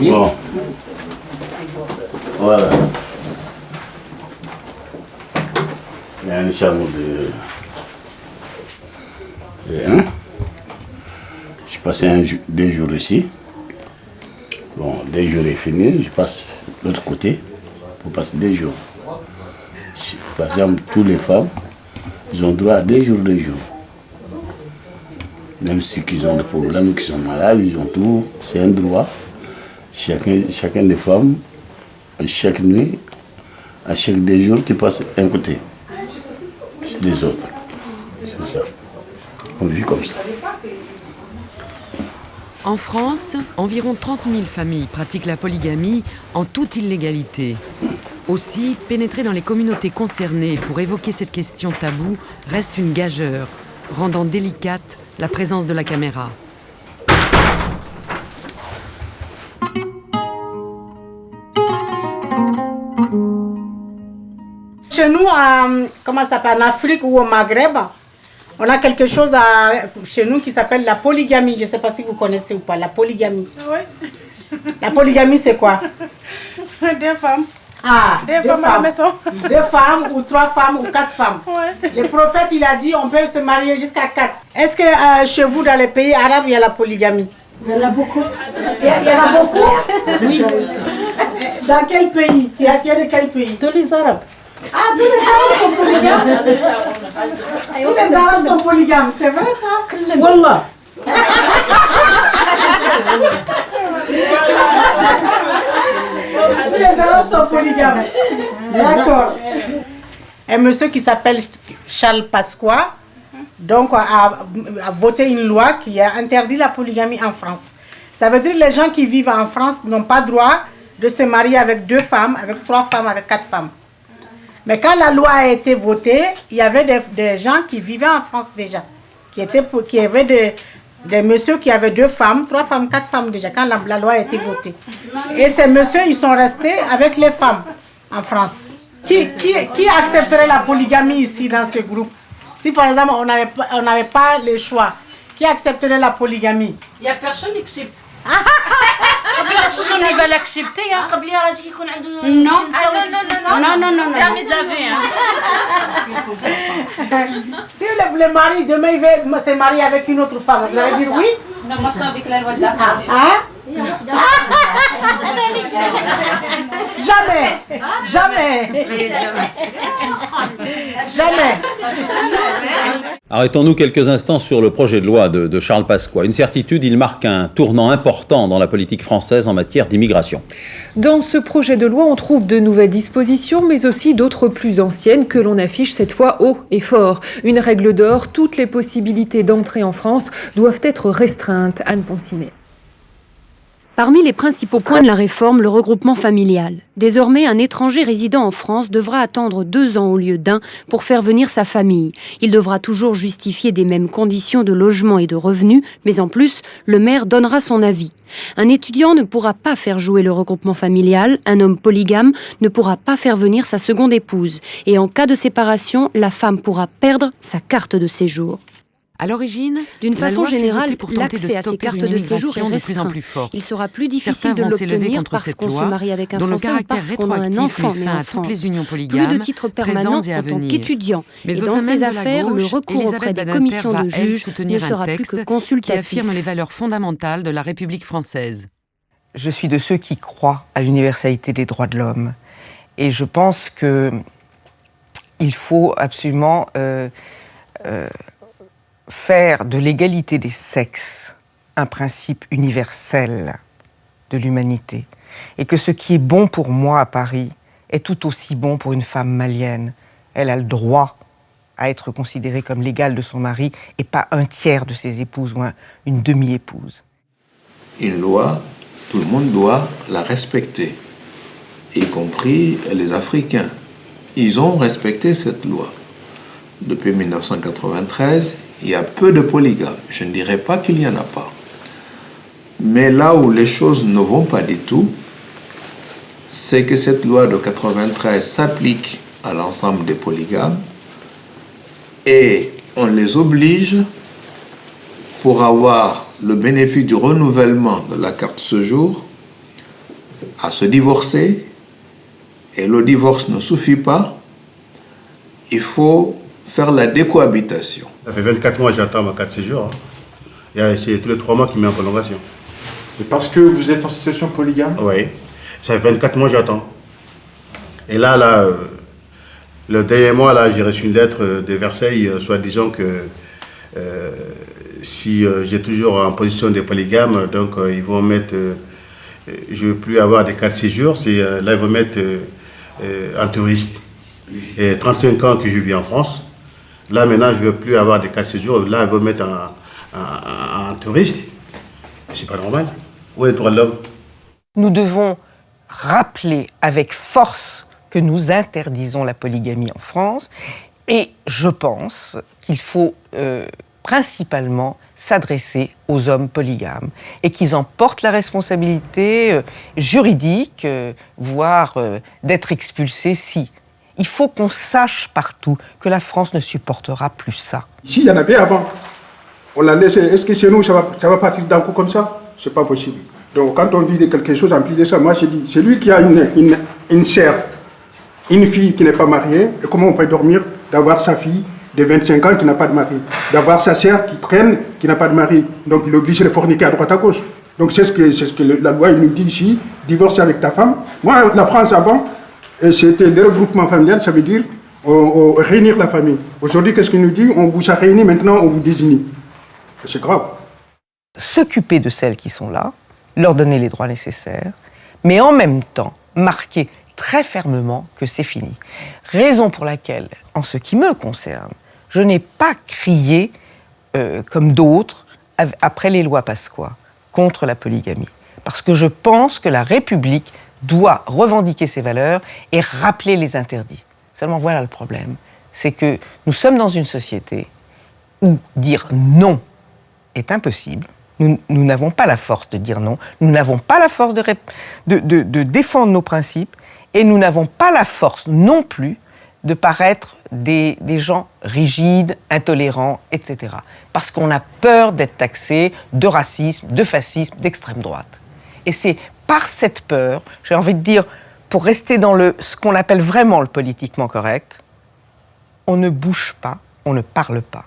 Oui. Bon. Voilà. Il y a une chambre de 1. Je passe 2 jours ici. Bon, 2 jours est fini, je passe de l'autre côté pour passer 2 jours. Par exemple, toutes les femmes, ils ont droit à 2 jours, 2 jours. Même si ils ont des problèmes, qu'ils sont malades, ils ont tout, c'est un droit. Chacun des femmes, chaque nuit, à chaque 2 jours, tu passes un côté. C'est les autres. C'est ça. On vit comme ça. En France, environ 30 000 familles pratiquent la polygamie en toute illégalité. Aussi, pénétrer dans les communautés concernées pour évoquer cette question taboue reste une gageure, rendant délicate la présence de la caméra. Chez nous, comment ça s'appelle, en Afrique ou au Maghreb, on a quelque chose chez nous qui s'appelle la polygamie. Je ne sais pas si vous connaissez ou pas, la polygamie. Oui. La polygamie, c'est quoi? 2 femmes. Ah, 2 femmes à la maison. 2 femmes ou 3 femmes ou 4 femmes. Ouais. Le prophète, il a dit on peut se marier jusqu'à 4. Est-ce que chez vous, dans les pays arabes, il y a la polygamie? Il y en a beaucoup. Il y en a beaucoup? Oui. Dans quel pays? Tu es de quel pays? Tous les Arabes. Ah, tous les Arabes sont polygames? Tous les Arabes sont polygames, c'est vrai ça? Wallah. Tous les Arabes sont polygames. D'accord. Un monsieur qui s'appelle Charles Pasqua donc, a voté une loi qui a interdit la polygamie en France. Ça veut dire que les gens qui vivent en France n'ont pas droit de se marier avec 2 femmes, avec 3 femmes, avec 4 femmes. Mais quand la loi a été votée, il y avait des gens qui vivaient en France déjà, qui avaient des messieurs qui avaient 2 femmes, 3 femmes, 4 femmes déjà, quand la loi a été votée. Et ces messieurs, ils sont restés avec les femmes en France. Qui accepterait la polygamie ici dans ce groupe? Si par exemple on n'avait pas le choix, qui accepterait la polygamie? Il n'y a personne qui accepte. Personne ne va l'accepter. Hein. Non. Non. C'est à de laver. Si le mari demain il veut se marier avec une autre femme, vous allez dire oui? Non, maintenant avec la loi de la Hein? Jamais. Arrêtons-nous quelques instants sur le projet de loi de Charles Pasqua. Une certitude, il marque un tournant important dans la politique française en matière d'immigration. Dans ce projet de loi, on trouve de nouvelles dispositions, mais aussi d'autres plus anciennes que l'on affiche cette fois haut et fort. Une règle d'or, toutes les possibilités d'entrée en France doivent être restreintes. Anne Poncinet. Parmi les principaux points de la réforme, le regroupement familial. Désormais, un étranger résidant en France devra attendre 2 ans au lieu d'1 pour faire venir sa famille. Il devra toujours justifier des mêmes conditions de logement et de revenus, mais en plus, le maire donnera son avis. Un étudiant ne pourra pas faire jouer le regroupement familial, un homme polygame ne pourra pas faire venir sa seconde épouse. Et en cas de séparation, la femme pourra perdre sa carte de séjour. À l'origine, d'une façon générale, l'accès à ces cartes de séjour est de plus en restreint. plus forte. Il sera plus difficile Certains de vont s'élever l'obtenir contre parce cette qu'on se loi, marie avec un dont le Français ou caractère parce qu'on a un rétroactif enfant met né fin en à toutes les France. unions polygames, Plus de titres permanents présentes et à en tant venir. qu'étudiant. Mais Et au dans sein même ces de la affaires, le gauche, recours auprès Elisabeth des Badinter commissions va, de elle, juges ne soutenir un sera plus texte que qui consultatif. affirme les valeurs fondamentales de la République française. Je suis de ceux qui croient à l'universalité des droits de l'homme. Et je pense qu'il faut absolument faire de l'égalité des sexes un principe universel de l'humanité. Et que ce qui est bon pour moi à Paris est tout aussi bon pour une femme malienne. Elle a le droit à être considérée comme l'égale de son mari et pas un tiers de ses épouses ou une demi-épouse. Une loi, tout le monde doit la respecter, y compris les Africains. Ils ont respecté cette loi. Depuis 1993, il y a peu de polygames. Je ne dirais pas qu'il n'y en a pas. Mais là où les choses ne vont pas du tout, c'est que cette loi de 93 s'applique à l'ensemble des polygames et on les oblige, pour avoir le bénéfice du renouvellement de la carte séjour, à se divorcer, et le divorce ne suffit pas, il faut faire la décohabitation. Ça fait 24 mois que j'attends ma carte de séjour. C'est tous les 3 mois qu'il met en prolongation. Et parce que vous êtes en situation polygame? Oui, ça fait 24 mois que j'attends. Et là, le dernier mois, là, j'ai reçu une lettre de Versailles, soit disant que si j'ai toujours en position de polygame, donc ils vont mettre, je ne veux plus avoir de carte de séjour, là ils vont mettre un touriste. Et 35 ans que je vis en France, là maintenant je ne veux plus avoir de carte de séjour, là ils vont mettre un touriste. C'est pas normal. Où est le droit de l'homme? Nous devons rappeler avec force que nous interdisons la polygamie en France, et je pense qu'il faut principalement s'adresser aux hommes polygames et qu'ils en portent la responsabilité juridique, voire d'être expulsés si. Il faut qu'on sache partout que la France ne supportera plus ça. Ici, il y en avait avant. On l'a laissé. Est-ce que chez nous, ça va partir d'un coup comme ça? C'est pas possible. Donc quand on dit de quelque chose en plus de ça, moi je dis, c'est lui qui a une sœur, une fille qui n'est pas mariée, et comment on peut dormir d'avoir sa fille de 25 ans qui n'a pas de mari, d'avoir sa sœur qui traîne, qui n'a pas de mari, donc il est obligé de forniquer à droite à gauche. Donc c'est ce que la loi nous dit ici, divorcer avec ta femme. Moi, la France avant, c'était le regroupement familial, ça veut dire réunir la famille. Aujourd'hui, qu'est-ce qu'il nous dit? On vous a réunis, maintenant on vous désigne. C'est grave. S'occuper de celles qui sont là, leur donner les droits nécessaires, mais en même temps marquer très fermement que c'est fini. Raison pour laquelle, en ce qui me concerne, je n'ai pas crié, comme d'autres, après les lois Pasqua, contre la polygamie. Parce que je pense que la République doit revendiquer ses valeurs et rappeler les interdits. Seulement voilà le problème, c'est que nous sommes dans une société où dire non est impossible. Nous n'avons pas la force de dire non, nous n'avons pas la force de défendre nos principes, et nous n'avons pas la force non plus de paraître des gens rigides, intolérants, etc. Parce qu'on a peur d'être taxé de racisme, de fascisme, d'extrême droite. Et c'est par cette peur, j'ai envie de dire, pour rester dans ce qu'on appelle vraiment le politiquement correct, on ne bouge pas, on ne parle pas.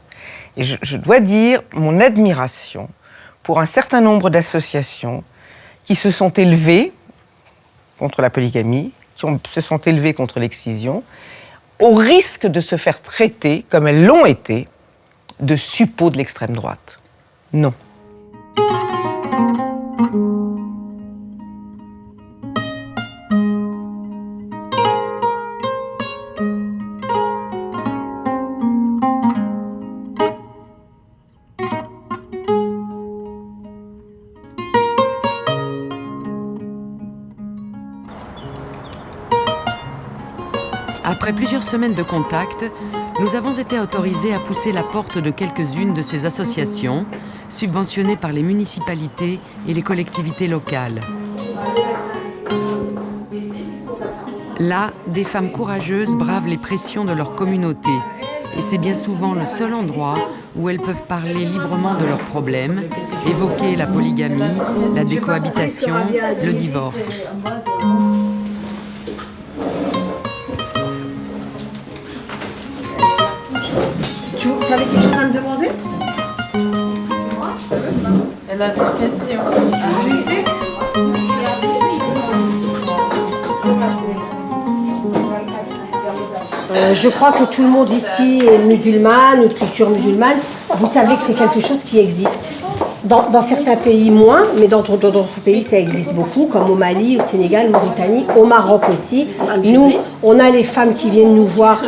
Et je dois dire mon admiration pour un certain nombre d'associations qui se sont élevées contre la polygamie, se sont élevées contre l'excision, au risque de se faire traiter, comme elles l'ont été, de suppôts de l'extrême droite. Non. Après plusieurs semaines de contact, nous avons été autorisés à pousser la porte de quelques-unes de ces associations, subventionnées par les municipalités et les collectivités locales. Là, des femmes courageuses bravent les pressions de leur communauté. Et c'est bien souvent le seul endroit où elles peuvent parler librement de leurs problèmes, évoquer la polygamie, la décohabitation, le divorce. Tu avais quelque chose à me demander? Elle a des questions. Je crois que tout le monde ici est musulman, une culture musulmane. Vous savez que c'est quelque chose qui existe. Dans certains pays moins, mais dans d'autres pays ça existe beaucoup, comme au Mali, au Sénégal, en Mauritanie, au Maroc aussi. Nous, on a les femmes qui viennent nous voir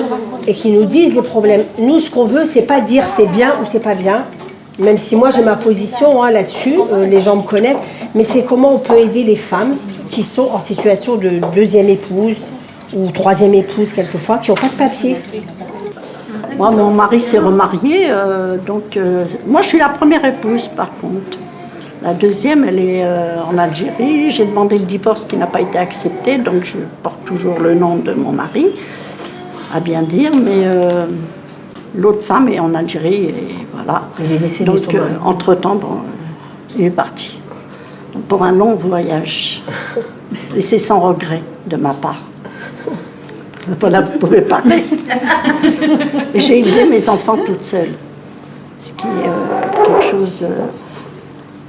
et qui nous disent les problèmes. Nous, ce qu'on veut, c'est pas dire c'est bien ou c'est pas bien, même si moi j'ai ma position là-dessus, les gens me connaissent, mais c'est comment on peut aider les femmes qui sont en situation de deuxième épouse ou troisième épouse quelquefois, qui n'ont pas de papier. Moi, mon mari s'est remarié, moi je suis la première épouse par contre. La deuxième, elle est en Algérie. J'ai demandé le divorce qui n'a pas été accepté, donc je porte toujours le nom de mon mari, à bien dire, mais l'autre femme est en Algérie et voilà. Il est décédé. Donc entre-temps, il est parti. Donc, pour un long voyage. Et c'est sans regret de ma part. Voilà, vous pouvez parler. Et j'ai élevé mes enfants toute seule. Ce qui est quelque chose,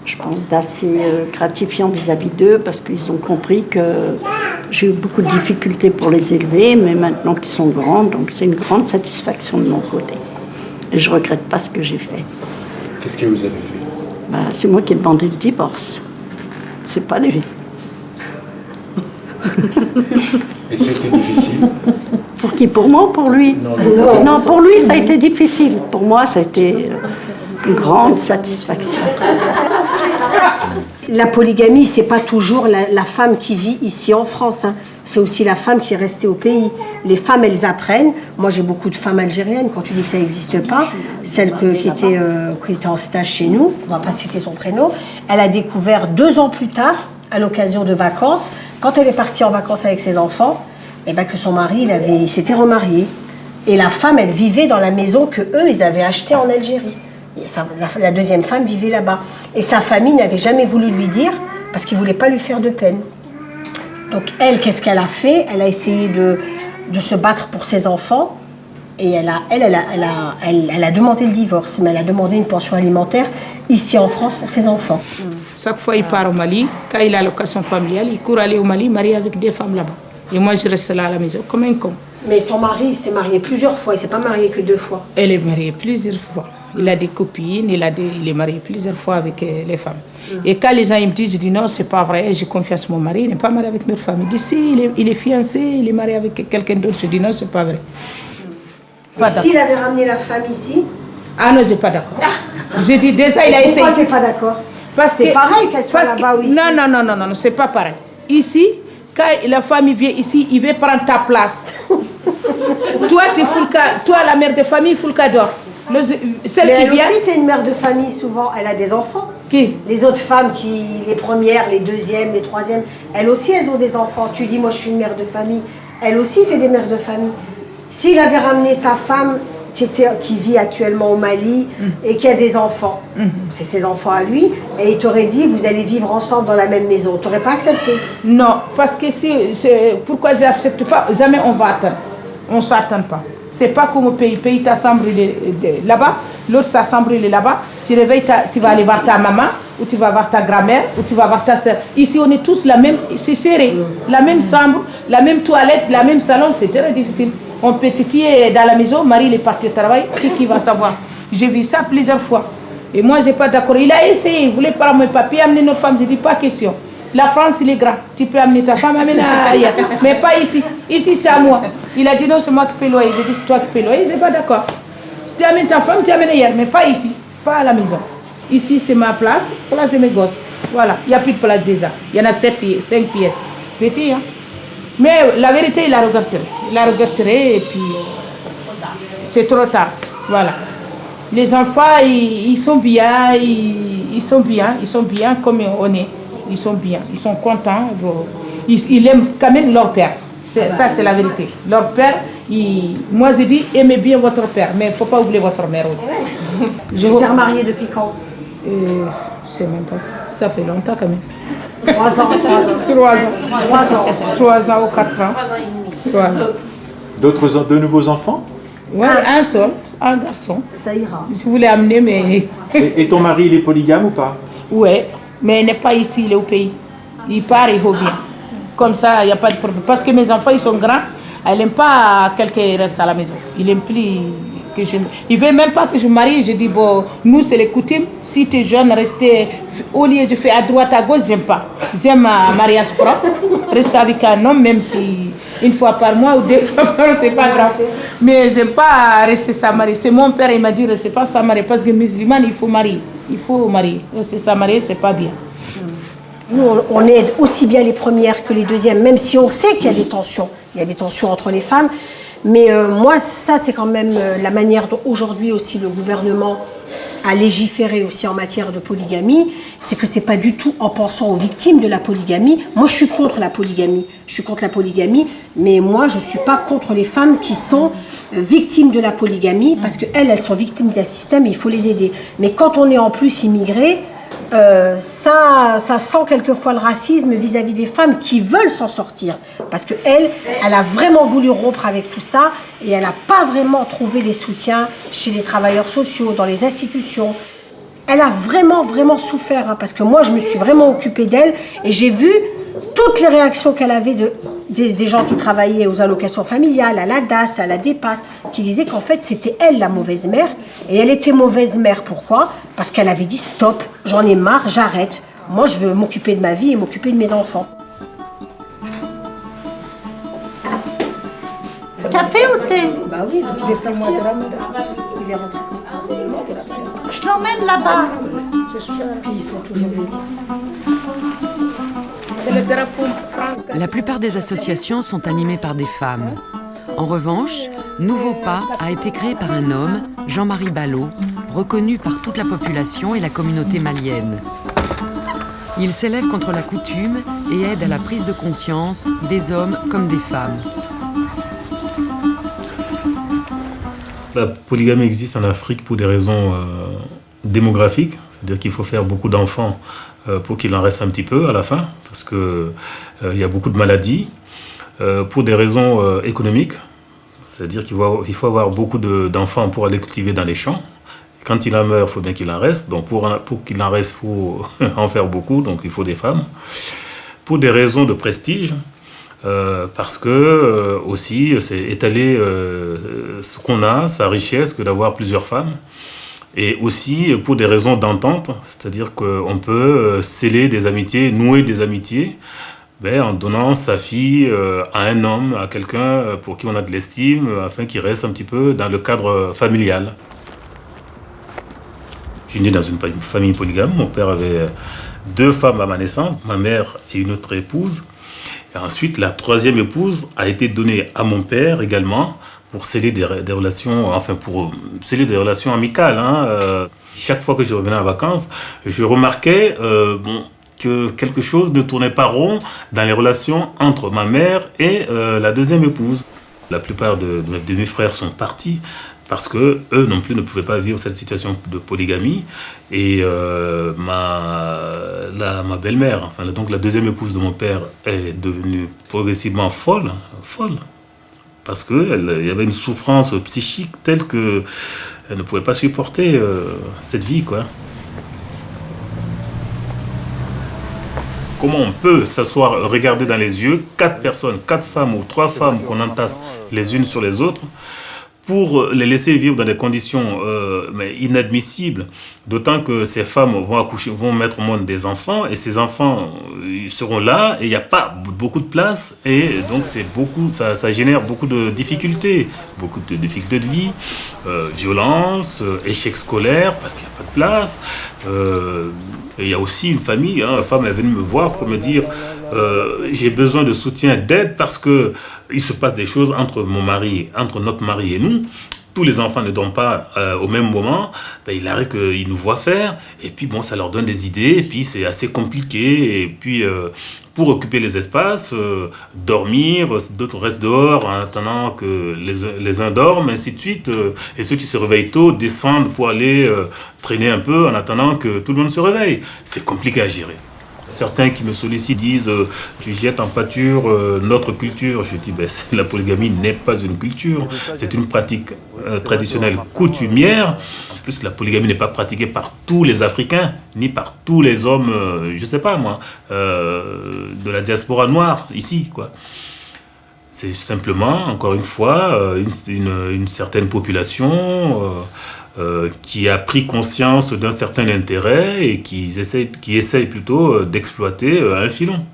je pense, d'assez gratifiant vis-à-vis d'eux, parce qu'ils ont compris que j'ai eu beaucoup de difficultés pour les élever, mais maintenant qu'ils sont grands, donc c'est une grande satisfaction de mon côté. Et je ne regrette pas ce que j'ai fait. Qu'est-ce que vous avez fait? C'est moi qui ai demandé le divorce. C'est pas lui. Et c'était difficile? Pour qui? Pour moi ou pour lui? Non, pour lui, ça a été difficile. Pour moi, ça a été une grande satisfaction. La polygamie, c'est pas toujours la femme qui vit ici en France. Hein. C'est aussi la femme qui est restée au pays. Les femmes, elles apprennent. Moi, j'ai beaucoup de femmes algériennes. Quand tu dis que ça n'existe pas, celle qui était en stage chez nous, on va pas citer son prénom, elle a découvert 2 ans plus tard, à l'occasion de vacances, quand elle est partie en vacances avec ses enfants, que son mari, il s'était remarié. Et la femme, elle vivait dans la maison que eux, ils avaient achetée en Algérie. La deuxième femme vivait là-bas. Et sa famille n'avait jamais voulu lui dire, parce qu'ils ne voulaient pas lui faire de peine. Donc elle, qu'est-ce qu'elle a fait? Elle a essayé de se battre pour ses enfants. Et elle a demandé le divorce, mais elle a demandé une pension alimentaire ici en France pour ses enfants. Chaque fois il part au Mali, quand il a l'occasion familiale, il court aller au Mali, marié avec des femmes là-bas. Et moi je reste là à la maison comme un con. Mais ton mari s'est marié plusieurs fois, il ne s'est pas marié que 2 fois. Elle est mariée plusieurs fois. Il a des copines, il est marié plusieurs fois avec les femmes. Et quand les gens ils me disent, je dis non, c'est pas vrai, j'ai confiance en mon mari, il n'est pas marié avec notre femme. Il dit si, il est fiancé, il est marié avec quelqu'un d'autre. Je dis non, c'est pas vrai. S'il avait ramené la femme ici? Ah non, je n'ai pas d'accord. J'ai dit déjà, il a essayé. Pourquoi tu n'es pas d'accord? C'est pareil qu'elle soit là-bas ou ici? Non, c'est pas pareil. Ici, quand la femme vient ici, il veut prendre ta place. Toi, la mère de famille, il faut le cadeau. Mais elle aussi, c'est une mère de famille, souvent. Elle a des enfants. Qui? Les autres femmes, les premières, les deuxièmes, les troisièmes, elles aussi, elles ont des enfants. Tu dis, moi, je suis une mère de famille. Elles aussi, c'est des mères de famille. S'il avait ramené sa femme, qui vit actuellement au Mali, et qui a des enfants, c'est ses enfants à lui, et il t'aurait dit, vous allez vivre ensemble dans la même maison. Tu n'aurais pas accepté? Non, parce que pourquoi je n'accepte pas? Jamais on va attendre. On ne s'attend pas. C'est pas comme au pays. Le pays, ta chambre est là-bas, l'autre, sa chambre est là-bas. Tu réveilles, tu vas aller voir ta maman, ou tu vas voir ta grand-mère, ou tu vas voir ta soeur. Ici, on est tous la même, c'est serré. La même chambre, la même toilette, la même salon, c'est très difficile. On peut titiller dans la maison, Marie est partie au travail, qui va savoir? J'ai vu ça plusieurs fois. Et moi, je n'ai pas d'accord. Il a essayé, il voulait prendre mes papiers, amener notre femme. Je dis pas question. La France, il est grand. Tu peux amener ta femme, amener ailleurs. Mais pas ici. Ici, c'est à moi. Il a dit non, c'est moi qui paie le loyer. J'ai dit c'est toi qui paie le loyer. Je n'ai pas d'accord. Si tu amènes ta femme, tu amènes ailleurs. Mais pas ici. Pas à la maison. Ici, c'est ma place de mes gosses. Voilà. Il n'y a plus de place déjà. Il y en a 5 pièces. Petit, hein. Mais la vérité, il la regretterait. Il la regretterait et puis c'est trop tard. Voilà. Les enfants, ils sont bien. Ils sont bien comme on est. Ils sont bien, ils sont contents. Ils aiment quand même leur père. Ça, c'est la vérité. Leur père, moi j'ai dit, aimez bien votre père, mais il ne faut pas oublier votre mère aussi. Tu t'es remariée depuis quand? Je ne sais même pas. Ça fait longtemps quand même. 3 ans. 3 ans ou 4 ans. Voilà. De nouveaux enfants? Oui, un seul, un garçon. Ça ira. Je voulais amener, mais... Et ton mari, il est polygame ou pas? Oui. Mais il n'est pas ici, il est au pays. Il part, il revient. Comme ça, il n'y a pas de problème. Parce que mes enfants, ils sont grands. Elle n'aime pas quelqu'un qui reste à la maison. Il aime plus que je... Il ne veut même pas que je me marie. Je dis, bon, nous, c'est les coutumes. Si tu es jeune, rester... Au lieu de faire à droite, à gauche, j'aime pas. J'aime un mariage propre. Rester avec un homme, même si une fois par mois ou 2 fois par mois, c'est pas grave. Mais j'aime pas rester sans mari. C'est mon père, il m'a dit, restez pas sans mari. Parce que musulman, il faut marier. Il faut marier. Rester sans marier, c'est pas bien. Nous, on aide aussi bien les premières que les deuxièmes, même si on sait qu'il y a des tensions. Il y a des tensions entre les femmes. Mais moi, ça, c'est quand même la manière dont aujourd'hui aussi le gouvernement a légiféré aussi en matière de polygamie. C'est que c'est pas du tout en pensant aux victimes de la polygamie. Moi, je suis contre la polygamie. Je suis contre la polygamie, mais moi, je suis pas contre les femmes qui sont victimes de la polygamie, parce qu'elles sont victimes d'un système et il faut les aider. Mais quand on est en plus immigré, ça sent quelquefois le racisme vis-à-vis des femmes qui veulent s'en sortir. Parce qu'elle a vraiment voulu rompre avec tout ça et elle n'a pas vraiment trouvé les soutiens chez les travailleurs sociaux, dans les institutions. Elle a vraiment souffert, hein, parce que moi, je me suis vraiment occupée d'elle et j'ai vu toutes les réactions qu'elle avait des gens qui travaillaient aux allocations familiales, à la DAS, à la DEPAS, qui disaient qu'en fait, c'était elle la mauvaise mère. Et elle était mauvaise mère, pourquoi? Parce qu'elle avait dit stop, j'en ai marre, j'arrête. Moi, je veux m'occuper de ma vie et m'occuper de mes enfants. Café ou thé? Bah oui, je vais faire moi de Ramadan. Il est rentré. Je l'emmène là-bas. Puis il faut toujours le dire. C'est le drapeau. La plupart des associations sont animées par des femmes. En revanche, Nouveau Pas a été créé par un homme, Jean-Marie Ballot, reconnu par toute la population et la communauté malienne. Il s'élève contre la coutume et aide à la prise de conscience des hommes comme des femmes. La polygamie existe en Afrique pour des raisons démographiques, c'est-à-dire qu'il faut faire beaucoup d'enfants pour qu'il en reste un petit peu à la fin, parce qu'il y a beaucoup de maladies, pour des raisons économiques, c'est-à-dire qu'il faut avoir beaucoup d'enfants pour aller cultiver dans les champs. Quand il en meurt, il faut bien qu'il en reste, donc pour qu'il en reste, il faut en faire beaucoup, donc il faut des femmes. Pour des raisons de prestige, parce que aussi c'est étaler ce qu'on a, sa richesse, que d'avoir plusieurs femmes, et aussi pour des raisons d'entente, c'est-à-dire qu'on peut sceller des amitiés, nouer des amitiés, en donnant sa fille à un homme, à quelqu'un pour qui on a de l'estime, afin qu'il reste un petit peu dans le cadre familial. Je suis né dans une famille polygame, mon père avait 2 femmes à ma naissance, ma mère et une autre épouse. Et ensuite, la 3e épouse a été donnée à mon père également pour sceller des relations, pour sceller des relations amicales. Chaque fois que je revenais en vacances, je remarquais que quelque chose ne tournait pas rond dans les relations entre ma mère et la 2e épouse. La plupart de mes frères sont partis parce que eux non plus ne pouvaient pas vivre cette situation de polygamie. Et ma belle-mère, donc la 2e épouse de mon père, est devenue progressivement folle, parce qu'il y avait une souffrance psychique telle qu'elle ne pouvait pas supporter cette vie, quoi. Comment on peut s'asseoir, regarder dans les yeux 4 personnes, 4 femmes ou 3 femmes qu'on entasse les unes sur les autres, pour les laisser vivre dans des conditions inadmissibles, d'autant que ces femmes vont mettre au monde des enfants, et ces enfants ils seront là, et il n'y a pas beaucoup de place, et donc ça génère beaucoup de difficultés de vie, violence, échec scolaire, parce qu'il n'y a pas de place. Et il y a aussi une famille, une femme est venue me voir pour me dire j'ai besoin de soutien, d'aide, parce que il se passe des choses entre notre mari et nous. Tous les enfants ne dorment pas au même moment. Il arrive qu'ils nous voient faire, et puis ça leur donne des idées, et puis c'est assez compliqué. Et puis pour occuper les espaces, dormir, d'autres restent dehors en attendant que les uns dorment, ainsi de suite. Et ceux qui se réveillent tôt descendent pour aller traîner un peu en attendant que tout le monde se réveille. C'est compliqué à gérer. Certains qui me sollicitent disent tu jettes en pâture notre culture. Je dis la polygamie n'est pas une culture, c'est une pratique traditionnelle coutumière. En plus, la polygamie n'est pas pratiquée par tous les Africains, ni par tous les hommes, je sais pas moi, de la diaspora noire ici, quoi. C'est simplement, encore une fois, une certaine population qui a pris conscience d'un certain intérêt et qui essaye plutôt d'exploiter un filon.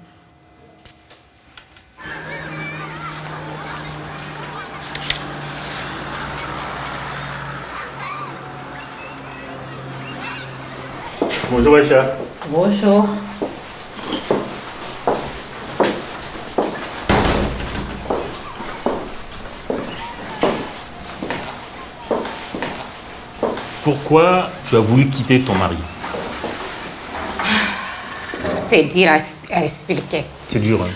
Bonjour Aïcha. Bonjour. Pourquoi tu as voulu quitter ton mari? C'est dur à expliquer. C'est dur, hein?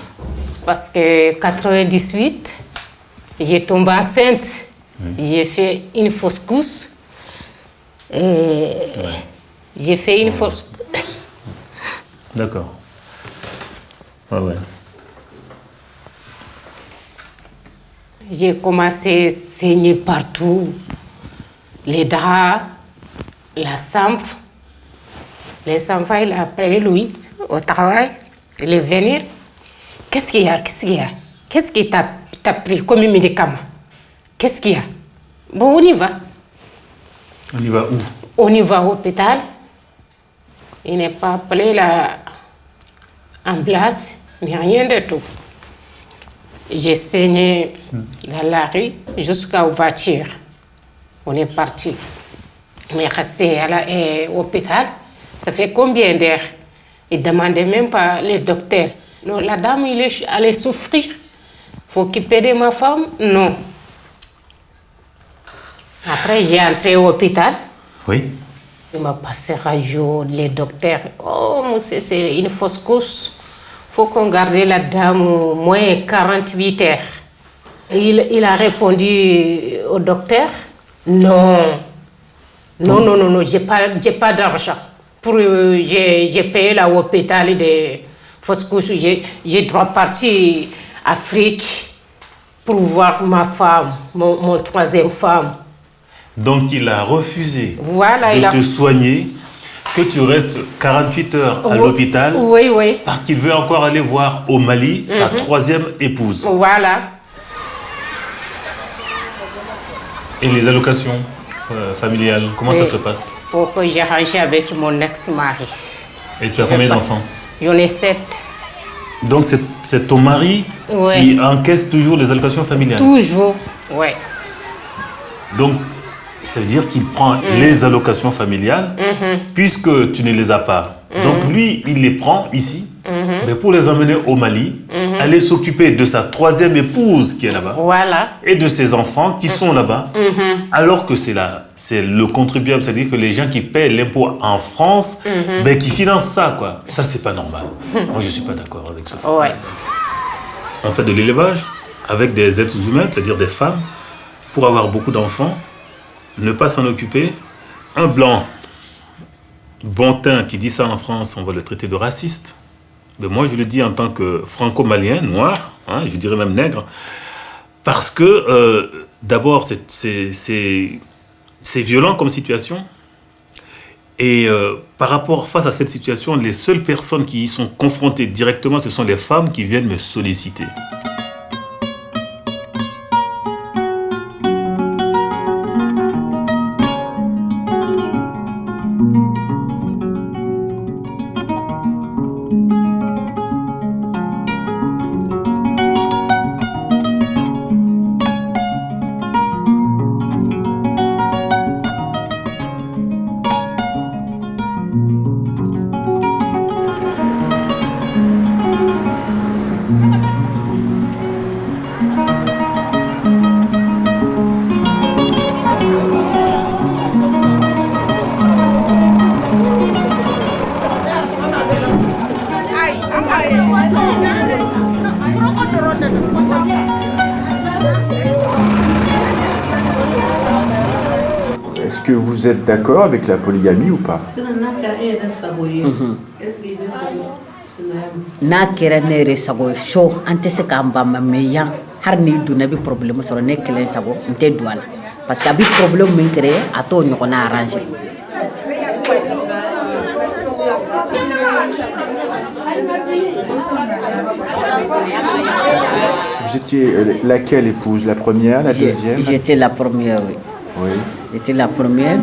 Parce que 98, j'ai tombé enceinte. Oui. J'ai fait une fausse couche. J'ai fait une fausse... D'accord. Ouais. J'ai commencé à saigner partout. Les draps, la chambre. Les enfants, il a appelé lui au travail. Il est venu. Qu'est-ce qu'il y a? Qu'est-ce qui t'a pris comme médicament? Qu'est-ce qu'il y a? Bon, on y va. On y va où? On y va à l'hôpital. Il n'est pas appelé l'ambulance, ni rien de tout. J'ai saigné dans la rue jusqu'à la voiture. On est parti. On est resté à l'hôpital. Ça fait combien d'heures? Il ne demandait même pas le docteur. Non, la dame, elle allait souffrir. Il faut occuper de ma femme? Non. Après, j'ai entré au hôpital. Oui. Il m'a passé radio, les docteurs. Oh, monsieur, c'est une fausse couche. Il faut qu'on garde la dame au moins 48 heures. Il a répondu au docteur, non, j'ai pas d'argent. J'ai payé l'hôpital de fausse couche. Je dois partir en Afrique pour voir ma femme, mon troisième femme. Donc il a refusé Voilà, de te soigner, que tu restes 48 heures à l'hôpital. Oui. Parce qu'il veut encore aller voir au Mali sa troisième épouse. Voilà. Et les allocations familiales, comment ça se passe? Il faut que j'arrange avec mon ex-mari. Et tu as combien d'enfants? J'en ai 7. Donc c'est ton mari qui encaisse toujours les allocations familiales? Toujours, oui. Donc, ça veut dire qu'il prend les allocations familiales, puisque tu ne les as pas. Donc lui, il les prend ici, mais pour les emmener au Mali, aller s'occuper de sa troisième épouse qui est là-bas, voilà, et de ses enfants qui sont là-bas, alors que c'est le contribuable, c'est-à-dire que les gens qui paient l'impôt en France, qui financent ça, quoi. Ça, c'est pas normal. Moi, je ne suis pas d'accord avec ce fait. Ouais. On fait de l'élevage avec des êtres humains, c'est-à-dire des femmes, pour avoir beaucoup d'enfants, ne pas s'en occuper. Un blanc, bon teint, qui dit ça en France, on va le traiter de raciste. Mais moi, je le dis en tant que franco-malien, noir, hein, je dirais même nègre, parce que d'abord, c'est violent comme situation. Et face à cette situation, les seules personnes qui y sont confrontées directement, ce sont les femmes qui viennent me solliciter. Est-ce que vous êtes d'accord avec la polygamie ou pas? n'a kɛra ne yɛrɛ sago ye so an tɛ se k'an ban mais yan hali n'i donna i bɛ problème sɔrɔ ne kelen sago n tɛ don a la parce que a bɛ problème min créer a t'o ɲɔgɔnna arranger. Vous étiez laquelle épouse? La première, la deuxième? J'étais la première, oui. Oui. J'étais la première.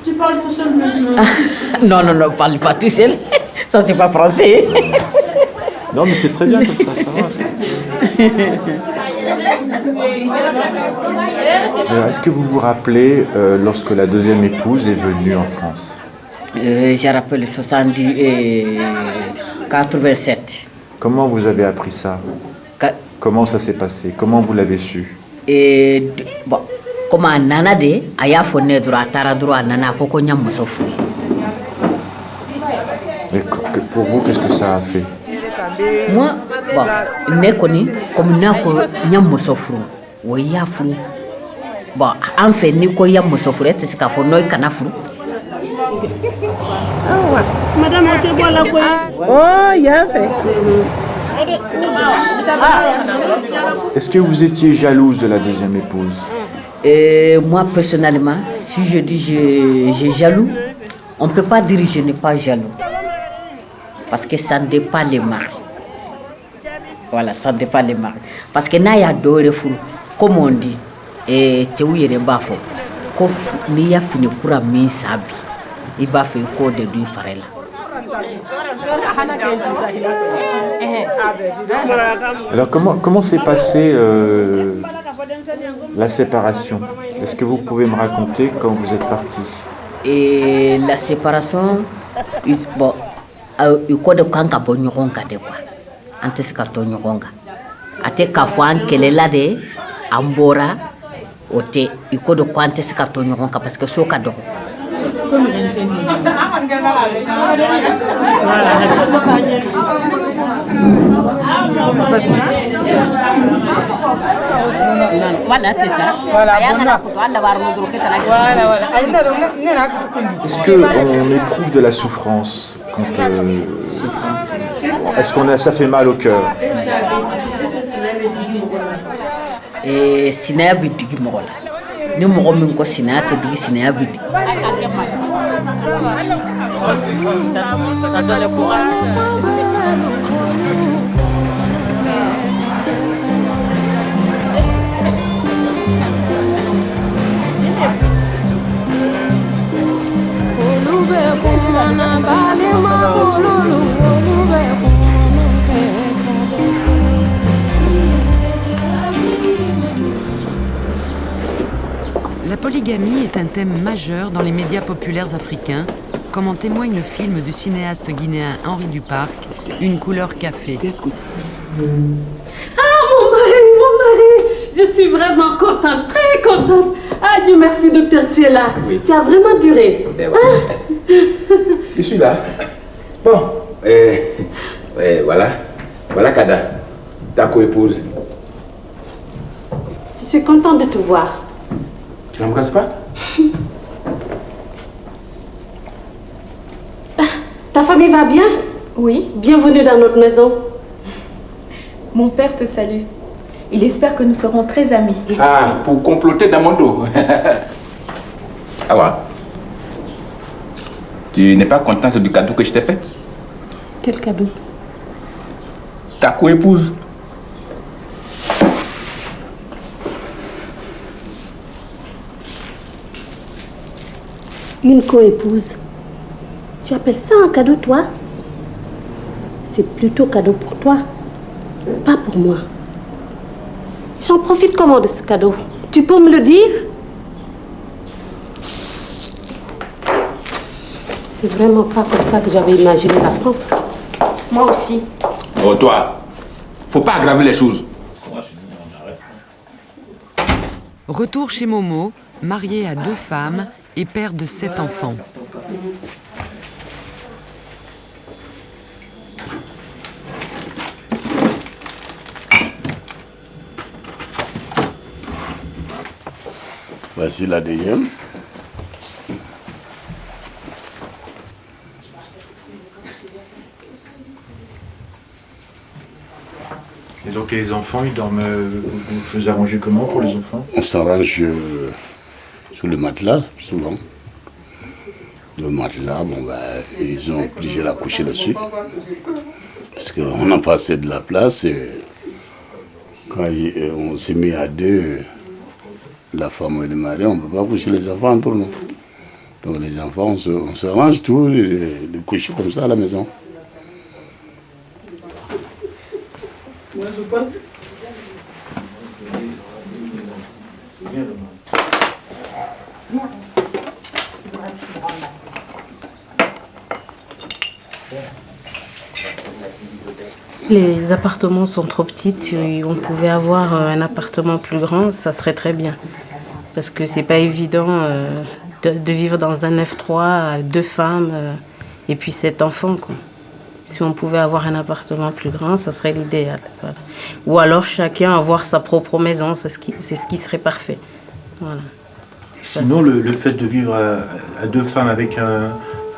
Tu parles tout seul maintenant? Non, ne parle pas tout seul. Ça, c'est pas français. Non, mais c'est très bien comme ça va. Est-ce que vous vous rappelez lorsque la deuxième épouse est venue en France? Je rappelle 87. Comment vous avez appris ça? Comment ça s'est passé? Comment vous l'avez su? Bon, comme un nana de, aya fonne droit à tara droit à nana koko nya musofu. Mais pour vous, qu'est-ce que ça a fait? Moi, bon, ne koni comme na ko nya musofu, wo ya fru. Bon, en fait ni ko ya musofu, c'est ce qu'a fait noy kana fru. Madame, on te voit là, quoi. Oh, il y a fait. Est-ce que vous étiez jalouse de la deuxième épouse? Et moi, personnellement, si je dis j'ai jaloux, on ne peut pas dire je n'ai pas jaloux. Parce que ça ne dépend pas les maris. Voilà, ça ne dépend pas les maris. Parce que n'a y a deux fous, comme on dit, et tu es le bafo, comme il y a fini pour amener sabi, il va faire quoi de lui faire là. Alors comment s'est passée la séparation? Est-ce que vous pouvez me raconter quand vous êtes partis? Et la séparation, bon, il faut de quand on y ronga de quoi, antes quand on y ronga, ate kafouan qu'elle est là de ambora, ote, il faut de quand antes quand on y ronga parce que c'est cadeau. Voilà, c'est ça. Est-ce qu'on éprouve de la souffrance quand est-ce qu'on a, ça fait mal au cœur? Et sinaya bi digi mɔgɔ la ni mɔgɔ min ko sinaya tɛ digi sinaya bi digi. La polygamie est un thème majeur dans les médias populaires africains, comme en témoigne le film du cinéaste guinéen Henri Duparc, Une couleur café. Ah, mon mari, je suis vraiment contente, très contente. Ah, Dieu merci, docteur, tu es là. Oui. Tu as vraiment duré. Je suis là. Bon, voilà Kada, ta co-épouse. Je suis contente de te voir. Tu l'embrasses pas? Ta famille va bien? Oui. Bienvenue dans notre maison. Mon père te salue. Il espère que nous serons très amis. Ah, pour comploter dans mon dos. Ah ouais. Tu n'es pas contente du cadeau que je t'ai fait? Quel cadeau? Ta co-épouse. Une co-épouse. Tu appelles ça un cadeau, toi? C'est plutôt cadeau pour toi, pas pour moi. J'en profite comment de ce cadeau? Tu peux me le dire? C'est vraiment pas comme ça que j'avais imaginé la France. Moi aussi. Oh, toi, faut pas aggraver les choses. Retour chez Momo, marié à 2 femmes et père de 7 enfants. Voici la deuxième. Et donc les enfants, ils dorment. Vous faisiez arranger comment pour les enfants? On s'arrange sur le matelas, souvent. Le matelas, bon, ils ont obligé à coucher dessus. Parce qu'on n'a pas assez de la place. Et quand on s'est mis à 2, la femme et le mari, on ne peut pas coucher les enfants entre nous. Donc les enfants, on s'arrange tout, de coucher comme ça à la maison. Moi, je pense. Les appartements sont trop petits. Si on pouvait avoir un appartement plus grand, ça serait très bien. Parce que c'est pas évident de vivre dans un F3, 2 femmes et puis 7 enfants, quoi. Si on pouvait avoir un appartement plus grand, ça serait l'idéal. Voilà. Ou alors chacun avoir sa propre maison, c'est ce qui serait parfait. Voilà. Sinon, le fait de vivre à 2 femmes avec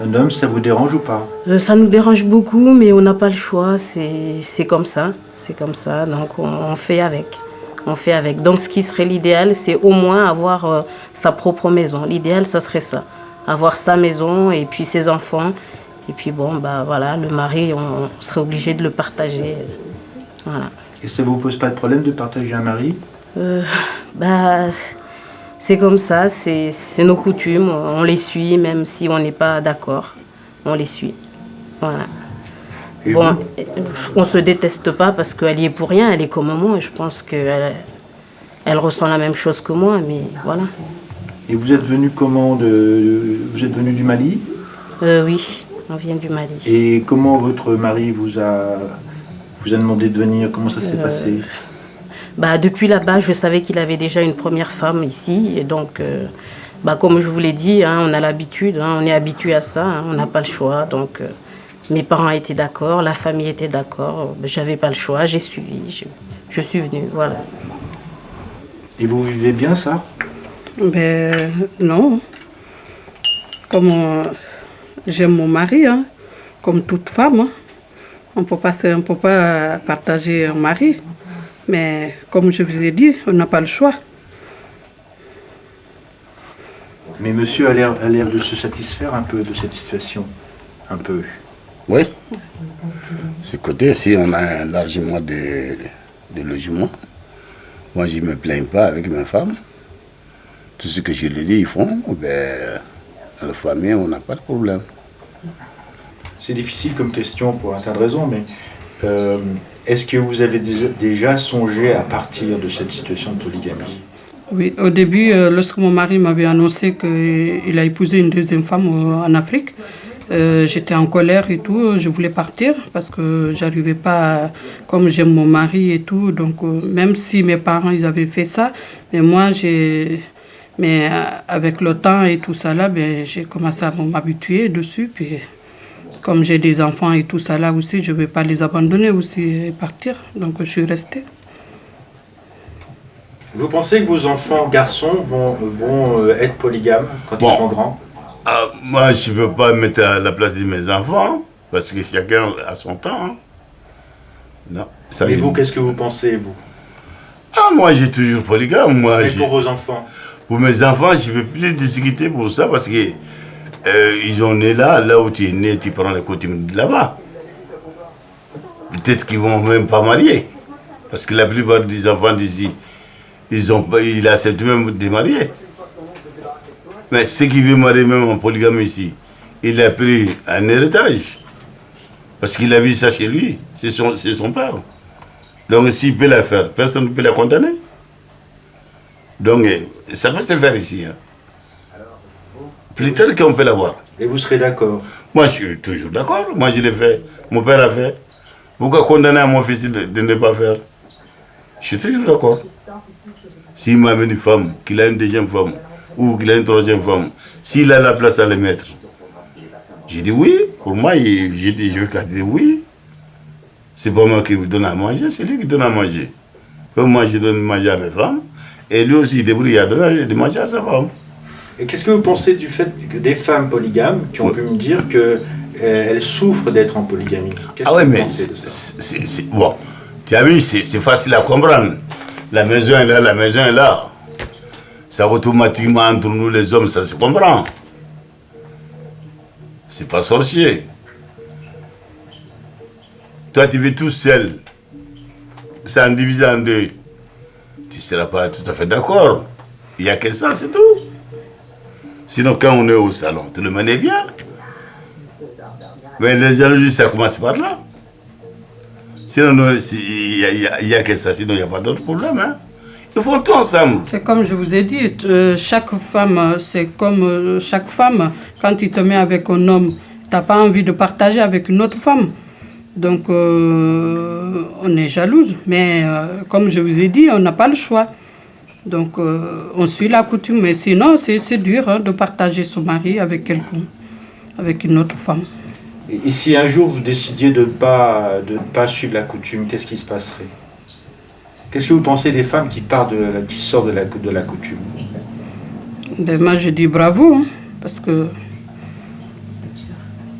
Un homme, ça vous dérange ou pas? Ça nous dérange beaucoup, mais on n'a pas le choix. C'est comme ça. C'est comme ça. Donc on fait avec. On fait avec. Donc ce qui serait l'idéal, c'est au moins avoir sa propre maison. L'idéal, ça serait ça. Avoir sa maison et puis ses enfants. Et puis bon, bah voilà, le mari, on serait obligé de le partager. Voilà. Et ça vous pose pas de problème de partager un mari? Bah, c'est comme ça, c'est nos coutumes, on les suit, même si on n'est pas d'accord, on les suit. Voilà. Et bon, on se déteste pas parce qu'elle y est pour rien, elle est comme moi, je pense qu'elle elle ressent la même chose que moi, mais voilà. Et vous êtes venu comment Vous êtes venu du Mali? Oui, on vient du Mali. Et comment votre mari vous a demandé de venir? Comment ça s'est passé? Bah, depuis là-bas, je savais qu'il avait déjà une première femme ici. Et donc, bah, comme je vous l'ai dit, hein, on a l'habitude, hein, on est habitué à ça, hein, on n'a pas le choix. Donc, mes parents étaient d'accord, la famille était d'accord. J'avais pas le choix, j'ai suivi, je suis venue, voilà. Et vous vivez bien ça? Ben non. Comme j'aime mon mari, hein, comme toute femme, hein, on peut pas partager un mari. Mais comme je vous ai dit, on n'a pas le choix. Mais monsieur a l'air de se satisfaire un peu de cette situation. Un peu. Oui. Ce côté, si on a largement de logements, moi je ne me plains pas avec ma femme. Tout ce que je leur dis, ils font. Ben, à la famille, on n'a pas de problème. C'est difficile comme question pour un tas de raisons, mais est-ce que vous avez déjà songé à partir de cette situation de polygamie? Oui, au début, lorsque mon mari m'avait annoncé qu'il a épousé une deuxième femme en Afrique, j'étais en colère et tout, je voulais partir parce que j'arrivais pas, comme j'aime mon mari et tout, donc même si mes parents ils avaient fait ça, mais moi mais avec le temps et tout ça là, ben, j'ai commencé à m'habituer dessus, puis comme j'ai des enfants et tout ça là aussi, je ne vais pas les abandonner aussi et partir. Donc je suis restée. Vous pensez que vos enfants garçons vont être polygames quand ils seront grands? Moi, je ne peux pas me mettre à la place de mes enfants, parce que chacun a son temps. Hein. Non. Ça, et vous, qu'est-ce que vous pensez, vous? Moi, j'ai toujours polygame. Moi, et pour vos enfants? Pour mes enfants, je ne veux plus discuter pour ça, parce que ils sont nés là où tu es né, tu prends les coutumes de là-bas. Peut-être qu'ils ne vont même pas marier. Parce que la plupart des enfants d'ici, il accepte même de marier. Mais ceux qui veulent marier même en polygamie ici, il a pris un héritage. Parce qu'il a vu ça chez lui, c'est son père. Donc s'il peut la faire, personne ne peut la condamner. Donc ça peut se faire ici. Hein. Plus tard qu'on peut l'avoir. Et vous serez d'accord? Moi, je suis toujours d'accord. Moi, je l'ai fait. Mon père a fait. Pourquoi condamner à mon fils de ne pas faire? Je suis toujours d'accord. S'il m'a amené une femme, qu'il a une deuxième femme, ou qu'il a une troisième femme, s'il a la place à les mettre, j'ai dit oui. Pour moi, j'ai dit, je vais dire oui. C'est pas moi qui vous donne à manger, c'est lui qui donne à manger. Comme moi, je donne à manger à mes femmes, et lui aussi, il débrouille à donner de manger à sa femme. Et qu'est-ce que vous pensez du fait que des femmes polygames qui ont pu me dire qu'elles souffrent d'être en polygamie? Ah ouais, mais bon, tu as vu, c'est facile à comprendre. La maison est là, la maison est là. Ça automatiquement entre nous les hommes, ça se comprend. C'est pas sorcier. Toi, tu vis tout seul, sans diviser en deux. Tu ne seras pas tout à fait d'accord. Il n'y a que ça, c'est tout. Sinon, quand on est au salon, tout le monde est bien. Mais les jalousies, ça commence par là. Sinon, il n'y a que ça, sinon il n'y a pas d'autre problème. Hein. Ils font tout ensemble. C'est comme je vous ai dit, chaque femme, c'est comme chaque femme, quand tu te mets avec un homme, tu n'as pas envie de partager avec une autre femme. Donc, on est jalouse. Mais comme je vous ai dit, on n'a pas le choix. Donc, on suit la coutume. Mais sinon, c'est dur hein, de partager son mari avec quelqu'un, avec une autre femme. Et si un jour vous décidiez de ne pas suivre la coutume, qu'est-ce qui se passerait? Qu'est-ce que vous pensez des femmes qui sortent de la coutume? Ben, moi, je dis bravo, hein, parce que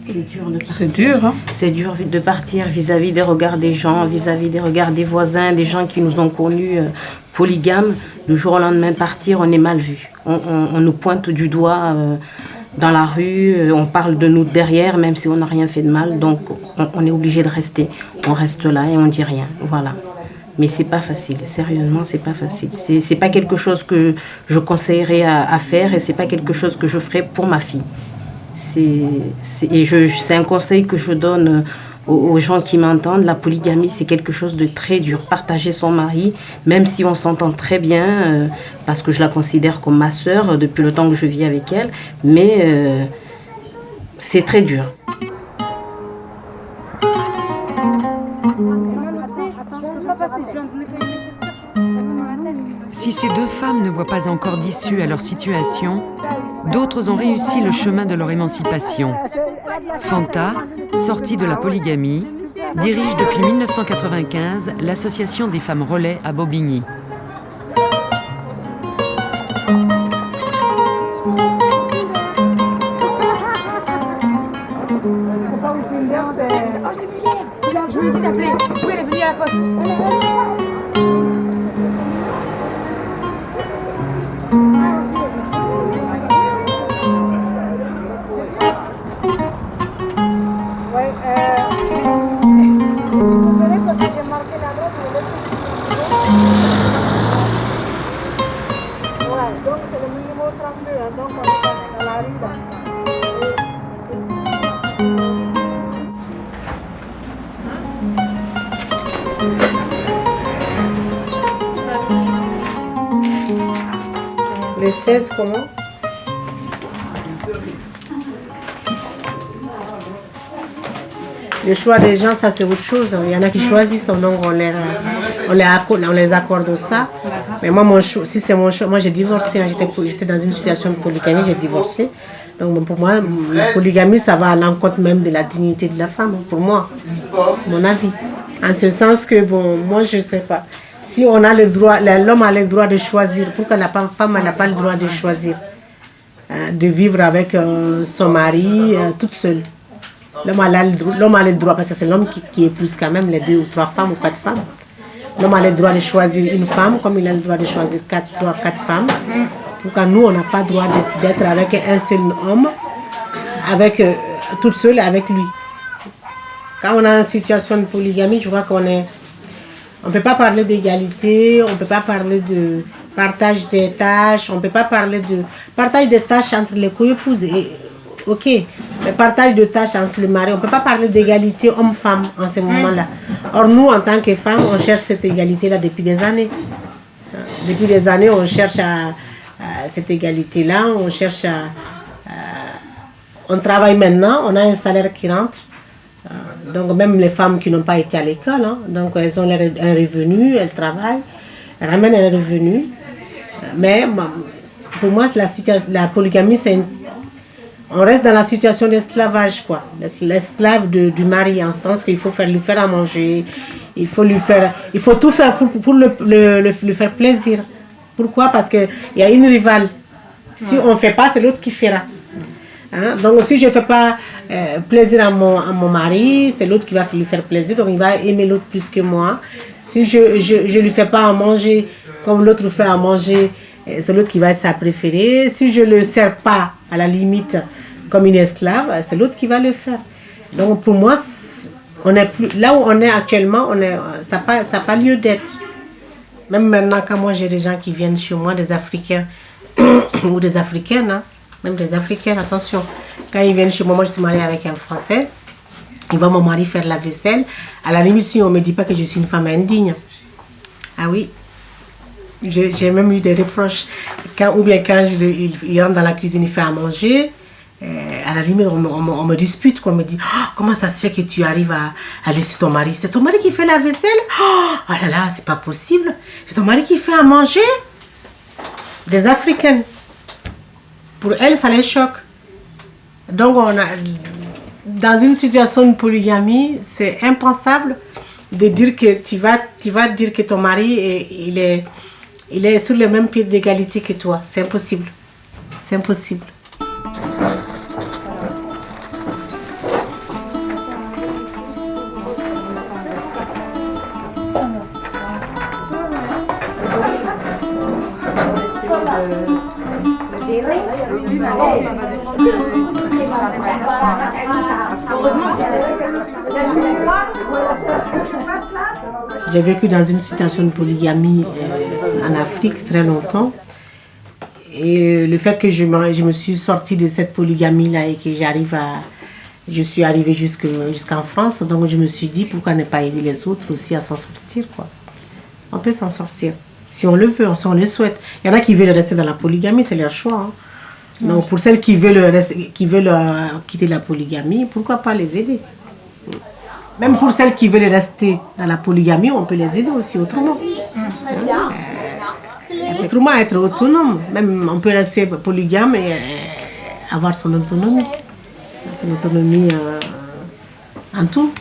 C'est dur de partir. C'est dur, hein? C'est dur de partir vis-à-vis des regards des gens, vis-à-vis des regards des voisins, des gens qui nous ont connus polygames. Du jour au lendemain, partir, on est mal vu. On nous pointe du doigt dans la rue, on parle de nous derrière, même si on n'a rien fait de mal. Donc, on est obligé de rester. On reste là et on dit rien. Voilà. Mais c'est pas facile. Sérieusement, c'est pas facile. C'est pas quelque chose que je conseillerais à faire et c'est pas quelque chose que je ferais pour ma fille. C'est un conseil que je donne aux gens qui m'entendent. La polygamie, c'est quelque chose de très dur. Partager son mari, même si on s'entend très bien, parce que je la considère comme ma sœur depuis le temps que je vis avec elle, mais c'est très dur. Si ces deux femmes ne voient pas encore d'issue à leur situation, d'autres ont réussi le chemin de leur émancipation. Fanta, sortie de la polygamie, dirige depuis 1995 l'association des femmes relais à Bobigny. Je lui ai dit d'appeler. Oui, elle est venue à la poste. Donc c'est le numéro 32, donc on est dans la rue là. Le 16 comment? Le choix des gens, ça c'est autre chose. Il y en a qui choisissent, donc on les accorde ça. Mais moi, mon choix, si c'est mon choix, moi j'ai divorcé. Hein, j'étais dans une situation de polygamie, j'ai divorcé. Donc pour moi, la polygamie, ça va à l'encontre même de la dignité de la femme. Pour moi, c'est mon avis. En ce sens que, bon, moi je ne sais pas. Si on a le droit, l'homme a le droit de choisir, pourquoi la femme n'a pas le droit de choisir, de vivre avec son mari toute seule. L'homme a le droit, parce que c'est l'homme qui épouse quand même les 2 ou 3 femmes ou 4 femmes. L'homme a le droit de choisir une femme, comme il a le droit de choisir 3 ou 4 femmes. Pourquoi nous, on n'a pas le droit d'être avec un seul homme, toute seule avec lui. Quand on a une situation de polygamie, je crois qu'on est... On ne peut pas parler d'égalité, on ne peut pas parler de partage des tâches, on ne peut pas parler de partage des tâches entre les co-épouses. Ok, le partage de tâches entre les maris, on ne peut pas parler d'égalité homme-femme en ce moment-là. Or, nous, en tant que femmes, on cherche cette égalité-là depuis des années. Depuis des années, on cherche cette égalité-là, on cherche on travaille maintenant, on a un salaire qui rentre. Donc, même les femmes qui n'ont pas été à l'école, hein, donc elles ont un revenu, elles travaillent, elles ramènent un revenu. Mais pour moi, la polygamie, c'est on reste dans la situation d'esclavage, quoi. L'esclave du mari, en sens qu'il faut lui faire à manger, il faut tout faire pour lui faire plaisir. Pourquoi? Parce qu'il y a une rivale. Si on ne fait pas, c'est l'autre qui fera. Hein? Donc si je ne fais pas plaisir à mon mari, c'est l'autre qui va lui faire plaisir, donc il va aimer l'autre plus que moi. Si je ne lui fais pas à manger comme l'autre fait à manger, c'est l'autre qui va être sa préférée. Si je ne le sers pas, à la limite, comme une esclave, c'est l'autre qui va le faire. Donc pour moi, on est plus, là où on est actuellement, ça n'a pas lieu d'être. Même maintenant, quand moi j'ai des gens qui viennent chez moi, des Africains ou des Africaines, hein, même des Africaines, attention. Quand ils viennent chez moi, je suis mariée avec un Français, il va mon mari faire la vaisselle. À la limite, si on ne me dit pas que je suis une femme indigne. Ah oui. J'ai même eu des reproches. Ou bien quand il rentre dans la cuisine, il fait à manger, à la limite, on me dispute, quoi. On me dit, oh, comment ça se fait que tu arrives à laisser ton mari? C'est ton mari qui fait la vaisselle? Oh là là, c'est pas possible. C'est ton mari qui fait à manger? Des Africaines. Pour elles, ça les choque. Donc, dans une situation de polygamie, c'est impensable de dire que tu vas dire que ton mari, il est sur le même pied d'égalité que toi. C'est impossible. C'est impossible. J'ai vécu dans une situation de polygamie en Afrique très longtemps. Et le fait que je me suis sortie de cette polygamie-là et que je suis arrivée jusqu'en France, donc je me suis dit pourquoi ne pas aider les autres aussi à s'en sortir, quoi. On peut s'en sortir, si on le veut, si on le souhaite. Il y en a qui veulent rester dans la polygamie, c'est leur choix. Hein. Donc pour celles qui veulent quitter la polygamie, pourquoi pas les aider? Même pour celles qui veulent rester dans la polygamie, on peut les aider aussi autrement. Autrement, être autonome. Même on peut rester polygame et avoir son autonomie. Son autonomie en tout.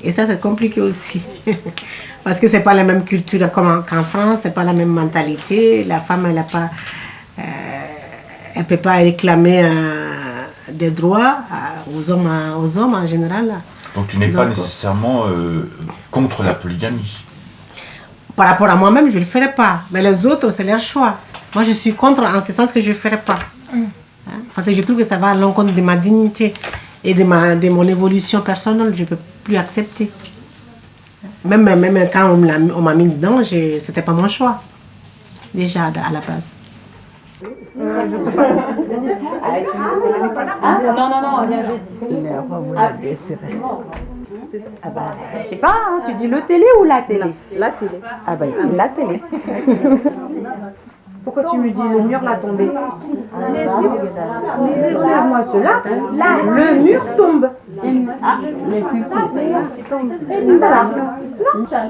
Et ça, c'est compliqué aussi. Parce que ce n'est pas la même culture qu'en France, ce n'est pas la même mentalité. La femme, elle ne peut pas réclamer des droits aux hommes en général. Donc tu n'es pas nécessairement contre la polygamie? Par rapport à moi-même, je ne le ferai pas. Mais les autres, c'est leur choix. Moi, je suis contre en ce sens que je ne le ferai pas. Parce que je trouve que ça va à l'encontre de ma dignité et de mon évolution personnelle. Je ne peux plus accepter. Même quand on m'a mis dedans, ce n'était pas mon choix. Déjà, à la base. Je sais pas. Non, rien jeudi. Ah bah, je sais pas, hein, tu dis le télé ou la télé? Non, la télé. Ah bah, la télé. Pourquoi tu me dis le mur l'a tombé? Observe-moi cela. Le mur tombe.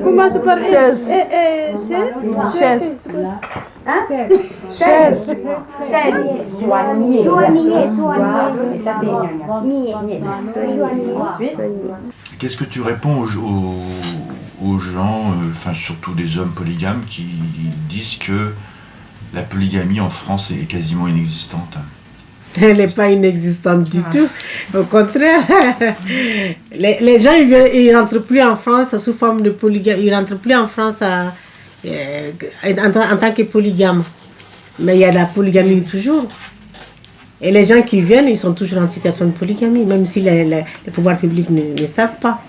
Commence par chaise. Chaise. Chaise. Soigner. Qu'est-ce que tu réponds aux gens, enfin surtout des hommes polygames, qui disent que la polygamie en France est quasiment inexistante? Elle n'est pas inexistante du tout. Au contraire, les gens ils rentrent plus en France sous forme de polygamie. Ils rentrent plus en France en tant que polygame. Mais il y a la polygamie toujours. Et les gens qui viennent, ils sont toujours en situation de polygamie, même si les pouvoirs publics ne savent pas.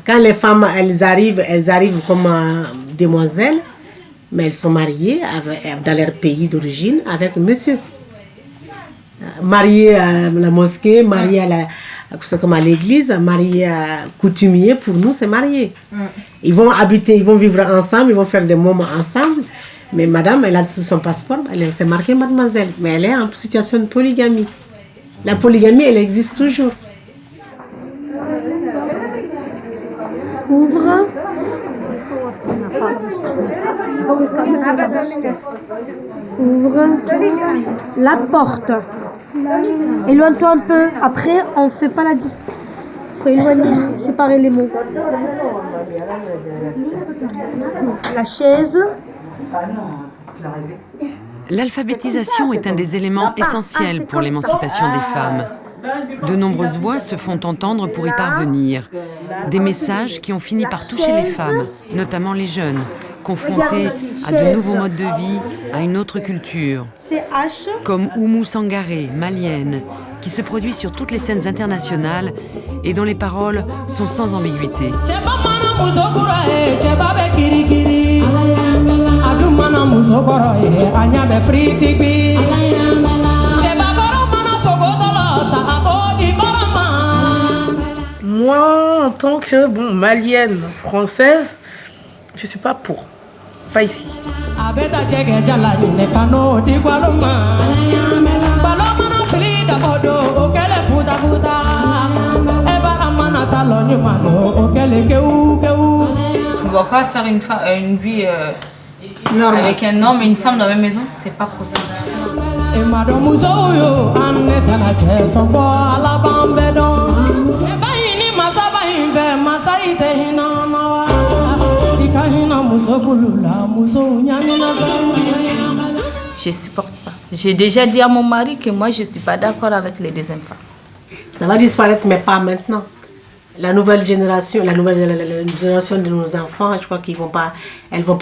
Quand les femmes elles arrivent comme demoiselles, mais elles sont mariées dans leur pays d'origine avec un monsieur. Mariées à la mosquée, mariées comme à l'église, mariées à coutumier, pour nous c'est marié. Ils vont habiter, ils vont vivre ensemble, ils vont faire des moments ensemble. Mais madame, elle a sur son passeport, c'est marqué mademoiselle, mais elle est en situation de polygamie. La polygamie, elle existe toujours. Ouvre. Ouvre la porte. Éloigne-toi un peu. Après, on ne fait pas la différence. Il faut éloigner, séparer les mots. La chaise. L'alphabétisation est un des éléments essentiels pour l'émancipation des femmes. De nombreuses voix se font entendre pour y parvenir. Des messages qui ont fini par toucher les femmes, notamment les jeunes, confrontés à de nouveaux modes de vie, à une autre culture. Comme Oumou Sangaré, malienne, qui se produit sur toutes les scènes internationales et dont les paroles sont sans ambiguïté. Moi, en tant que malienne française, je ne suis pas pour. Pas ici. Tu ne dois pas faire une vie avec un homme et une femme dans la même maison, c'est pas possible. Je supporte pas. J'ai déjà dit à mon mari que moi je suis pas d'accord avec les deuxièmes femmes. Ça va disparaître, mais pas maintenant. La nouvelle génération de nos enfants, je crois qu'elles vont pas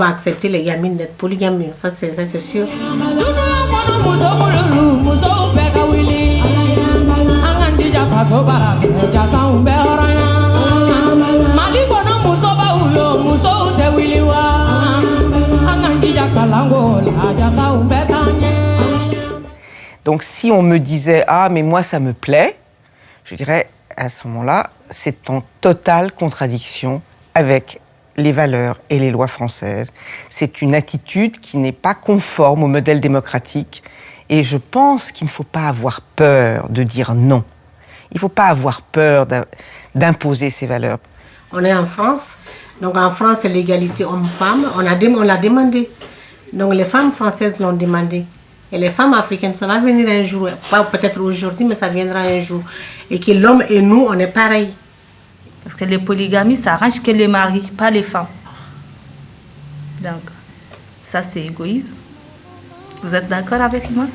accepter les gamines d'être polygamées. Ça c'est sûr. Donc si on me disait « Ah, mais moi, ça me plaît », je dirais à ce moment-là, c'est en totale contradiction avec les valeurs et les lois françaises. C'est une attitude qui n'est pas conforme au modèle démocratique. Et je pense qu'il ne faut pas avoir peur de dire non. Il ne faut pas avoir peur d'imposer ces valeurs. On est en France. Donc en France, c'est l'égalité homme-femme. On l'a demandé. Donc les femmes françaises l'ont demandé. Et les femmes africaines, ça va venir un jour. Pas peut-être aujourd'hui, mais ça viendra un jour. Et que l'homme et nous, on est pareil. Parce que les polygamies, ça arrange que les maris, pas les femmes. Donc, ça c'est égoïsme. Vous êtes d'accord avec moi?